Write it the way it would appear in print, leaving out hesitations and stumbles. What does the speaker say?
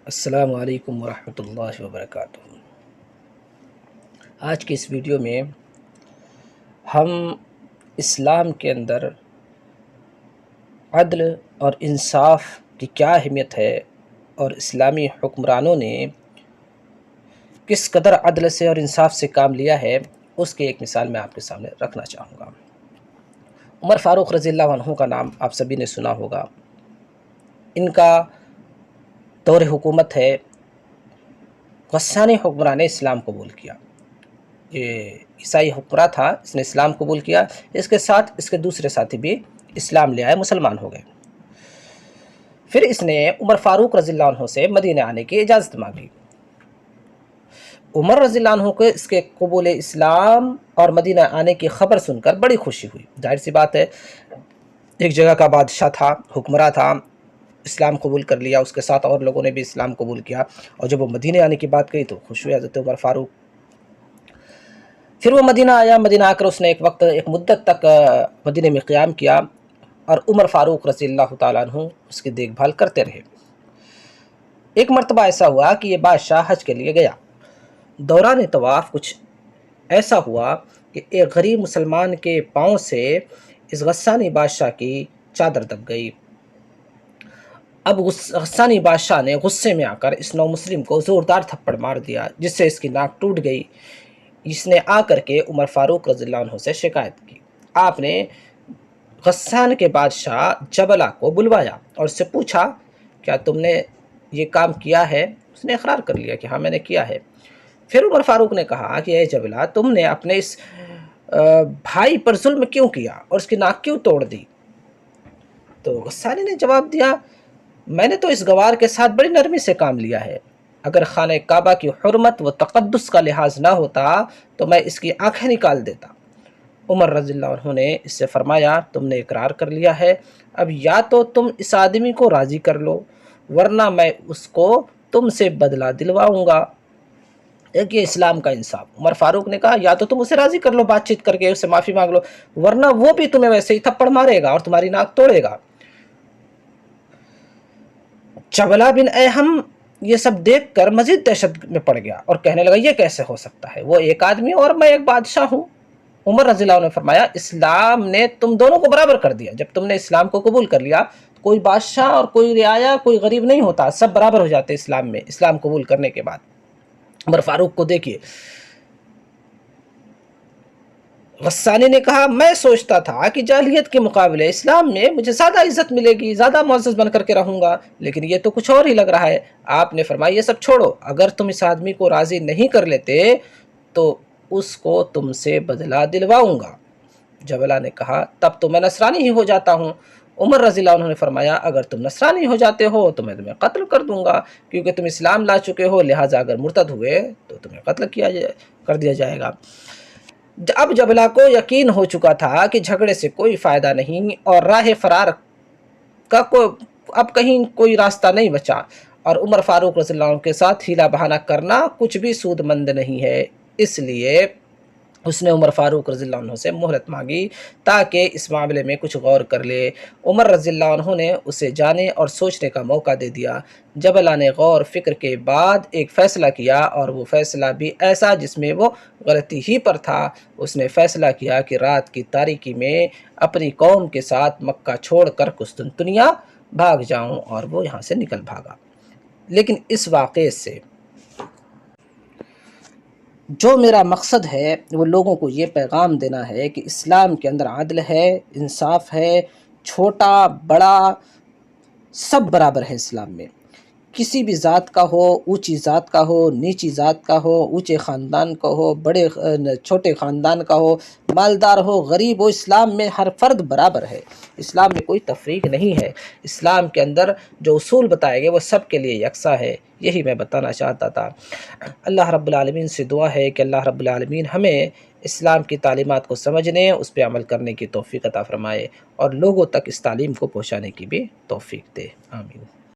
السلام علیکم ورحمۃ اللہ وبرکاتہ۔ آج کی اس ویڈیو میں ہم اسلام کے اندر عدل اور انصاف کی کیا اہمیت ہے اور اسلامی حکمرانوں نے کس قدر عدل سے اور انصاف سے کام لیا ہے، اس کی ایک مثال میں آپ کے سامنے رکھنا چاہوں گا۔ عمر فاروق رضی اللہ عنہ کا نام آپ سبھی نے سنا ہوگا۔ ان کا دور حکومت ہے، غسانی حکمران نے اسلام قبول کیا۔ یہ عیسائی حکمراں تھا، اس نے اسلام قبول کیا، اس کے ساتھ اس کے دوسرے ساتھی بھی اسلام لے آئے، مسلمان ہو گئے۔ پھر اس نے عمر فاروق رضی اللہ عنہ سے مدینہ آنے کی اجازت مانگی۔ عمر رضی اللہ عنہ کو اس کے قبول اسلام اور مدینہ آنے کی خبر سن کر بڑی خوشی ہوئی۔ ظاہر سی بات ہے، ایک جگہ کا بادشاہ تھا، حکمراں تھا، اسلام قبول کر لیا، اس کے ساتھ اور لوگوں نے بھی اسلام قبول کیا، اور جب وہ مدینہ آنے کی بات کہی تو خوش ہوئے حضرت عمر فاروق۔ پھر وہ مدینہ آیا، مدینہ آ کر اس نے ایک مدت تک مدینہ میں قیام کیا، اور عمر فاروق رضی اللہ تعالیٰ عنہ اس کی دیکھ بھال کرتے رہے۔ ایک مرتبہ ایسا ہوا کہ یہ بادشاہ حج کے لیے گیا۔ دوران طواف کچھ ایسا ہوا کہ ایک غریب مسلمان کے پاؤں سے اس غسانی بادشاہ کی چادر دب گئی۔ اب غسانی بادشاہ نے غصے میں آ کر اس نو مسلم کو زوردار تھپڑ مار دیا، جس سے اس کی ناک ٹوٹ گئی۔ اس نے آ کر کے عمر فاروق رضی اللہ عنہ سے شکایت کی۔ آپ نے غسان کے بادشاہ جبلہ کو بلوایا اور اس سے پوچھا، کیا تم نے یہ کام کیا ہے؟ اس نے اقرار کر لیا کہ ہاں میں نے کیا ہے۔ پھر عمر فاروق نے کہا کہ اے جبلہ، تم نے اپنے اس بھائی پر ظلم کیوں کیا اور اس کی ناک کیوں توڑ دی؟ تو غسانی نے جواب دیا، میں نے تو اس گوار کے ساتھ بڑی نرمی سے کام لیا ہے۔ اگر خانہ کعبہ کی حرمت و تقدس کا لحاظ نہ ہوتا تو میں اس کی آنکھیں نکال دیتا۔ عمر رضی اللہ عنہ نے اس سے فرمایا، تم نے اقرار کر لیا ہے، اب یا تو تم اس آدمی کو راضی کر لو، ورنہ میں اس کو تم سے بدلہ دلواؤں گا۔ ایک یہ اسلام کا انصاف۔ عمر فاروق نے کہا، یا تو تم اسے راضی کر لو، بات چیت کر کے اس سے معافی مانگ لو، ورنہ وہ بھی تمہیں ویسے ہی تھپڑ مارے گا اور تمہاری ناک توڑے گا۔ جبلہ بن ایہم یہ سب دیکھ کر مزید دہشت میں پڑ گیا اور کہنے لگا، یہ کیسے ہو سکتا ہے؟ وہ ایک آدمی اور میں ایک بادشاہ ہوں۔ عمر رضی اللہ عنہ نے فرمایا، اسلام نے تم دونوں کو برابر کر دیا۔ جب تم نے اسلام کو قبول کر لیا، کوئی بادشاہ اور کوئی رعایا، کوئی غریب نہیں ہوتا، سب برابر ہو جاتے اسلام میں، اسلام قبول کرنے کے بعد۔ عمر فاروق کو دیکھیے، غسانی نے کہا، میں سوچتا تھا کہ جاہلیت کے مقابلے اسلام میں مجھے زیادہ عزت ملے گی، زیادہ معزز بن کر کے رہوں گا، لیکن یہ تو کچھ اور ہی لگ رہا ہے۔ آپ نے فرمایا، یہ سب چھوڑو، اگر تم اس آدمی کو راضی نہیں کر لیتے تو اس کو تم سے بدلہ دلواؤں گا۔ جبلہ نے کہا، تب تو میں نصرانی ہی ہو جاتا ہوں۔ عمر رضی اللہ عنہ نے فرمایا، اگر تم نصرانی ہو جاتے ہو تو میں تمہیں قتل کر دوں گا، کیونکہ تم اسلام لا چکے ہو، لہٰذا اگر مرتد ہوئے تو تمہیں قتل کر دیا جائے گا۔ اب جبلہ کو یقین ہو چکا تھا کہ جھگڑے سے کوئی فائدہ نہیں اور راہ فرار کا اب کہیں کوئی راستہ نہیں بچا، اور عمر فاروق رضی اللہ عنہ کے ساتھ ہیلا بہانہ کرنا کچھ بھی سود مند نہیں ہے۔ اس لیے اس نے عمر فاروق رضی اللہ عنہ سے مہلت مانگی تاکہ اس معاملے میں کچھ غور کر لے۔ عمر رضی اللہ عنہ نے اسے جانے اور سوچنے کا موقع دے دیا۔ جبلہ نے غور فکر کے بعد ایک فیصلہ کیا، اور وہ فیصلہ بھی ایسا جس میں وہ غلطی ہی پر تھا۔ اس نے فیصلہ کیا کہ رات کی تاریکی میں اپنی قوم کے ساتھ مکہ چھوڑ کر قسطنطنیہ بھاگ جاؤں، اور وہ یہاں سے نکل بھاگا۔ لیکن اس واقعے سے جو میرا مقصد ہے وہ لوگوں کو یہ پیغام دینا ہے کہ اسلام کے اندر عدل ہے، انصاف ہے، چھوٹا بڑا سب برابر ہے اسلام میں۔ کسی بھی ذات کا ہو، اونچی ذات کا ہو، نیچی ذات کا ہو، اونچے خاندان کا ہو، چھوٹے خاندان کا ہو، مالدار ہو، غریب ہو، اسلام میں ہر فرد برابر ہے۔ اسلام میں کوئی تفریق نہیں ہے۔ اسلام کے اندر جو اصول بتائے گئے وہ سب کے لیے یکساں ہے۔ یہی میں بتانا چاہتا تھا۔ اللہ رب العالمین سے دعا ہے کہ اللہ رب العالمین ہمیں اسلام کی تعلیمات کو سمجھنے، اس پہ عمل کرنے کی توفیق عطا فرمائے، اور لوگوں تک اس تعلیم کو پہنچانے کی بھی توفیق دے۔ آمین۔